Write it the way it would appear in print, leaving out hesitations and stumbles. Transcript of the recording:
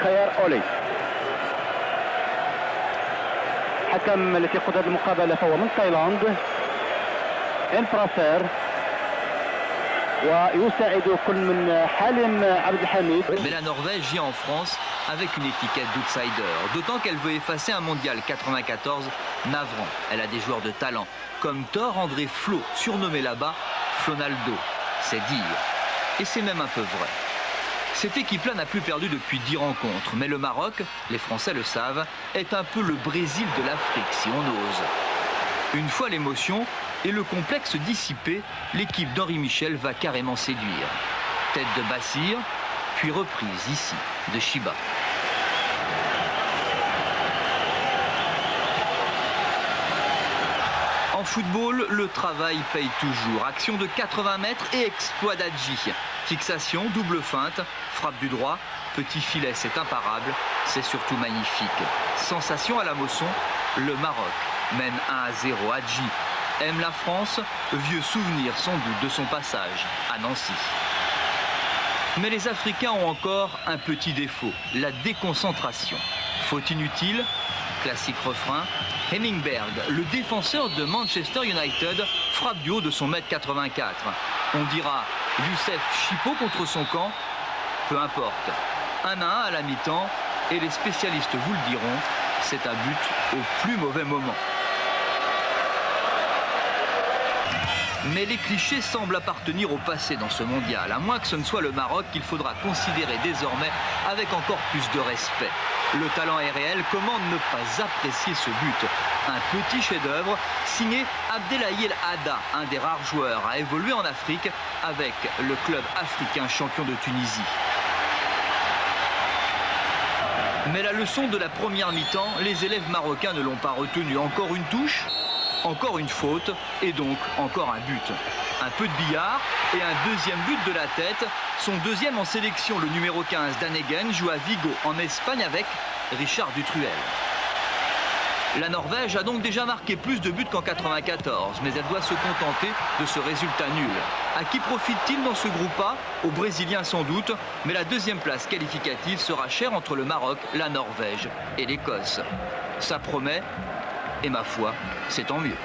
خيار أولي حكم التي قاد هذه المقابلة فهو من تايلاند انفراسير ويساعد كل من حليم عبد الحميد. Mais la Norvège vient en France avec une étiquette d'outsider, d'autant qu'elle veut effacer un mondial 94 navrant. Elle a des joueurs de talent, comme Thor André Flo, surnommé là-bas Flonaldo. C'est dire. Et c'est même un peu vrai. Cette équipe-là n'a plus perdu depuis 10 rencontres, mais le Maroc, les Français le savent, est un peu le Brésil de l'Afrique, si on ose. Une fois l'émotion et le complexe dissipé, l'équipe d'Henri Michel va carrément séduire. Tête de Bassir, puis reprise ici de Chiba. En football, le travail paye toujours. Action de 80 mètres et exploit d'Adji. Fixation, double feinte, frappe du droit, petit filet, c'est imparable, c'est surtout magnifique. Sensation à la Mosson, le Maroc mène 1-0. Adji aime la France, vieux souvenir sans doute de son passage à Nancy. Mais les Africains ont encore un petit défaut, la déconcentration. Faute inutile, classique refrain, Henningberg, le défenseur de Manchester United, frappe du haut de son 1m84. On dira Youssef Chipot contre son camp, peu importe. 1-1 à la mi-temps, et les spécialistes vous le diront, c'est un but au plus mauvais moment. Mais les clichés semblent appartenir au passé dans ce mondial, à moins que ce ne soit le Maroc qu'il faudra considérer désormais avec encore plus de respect. Le talent est réel, comment ne pas apprécier ce but? Un petit chef-d'œuvre signé Abdelhaï El Hadda, un des rares joueurs à évoluer en Afrique avec le club africain champion de Tunisie. Mais la leçon de la première mi-temps, les élèves marocains ne l'ont pas retenu. Encore une touche, encore une faute et donc encore un but. Un peu de billard et un deuxième but de la tête. Son deuxième en sélection, le numéro 15 Danegen, joue à Vigo en Espagne avec Richard Dutruel. La Norvège a donc déjà marqué plus de buts qu'en 94, mais elle doit se contenter de ce résultat nul. À qui profite-t-il dans ce groupe A? Aux Brésiliens sans doute, mais la deuxième place qualificative sera chère entre le Maroc, la Norvège et l'Écosse. Ça promet, et ma foi, c'est tant mieux.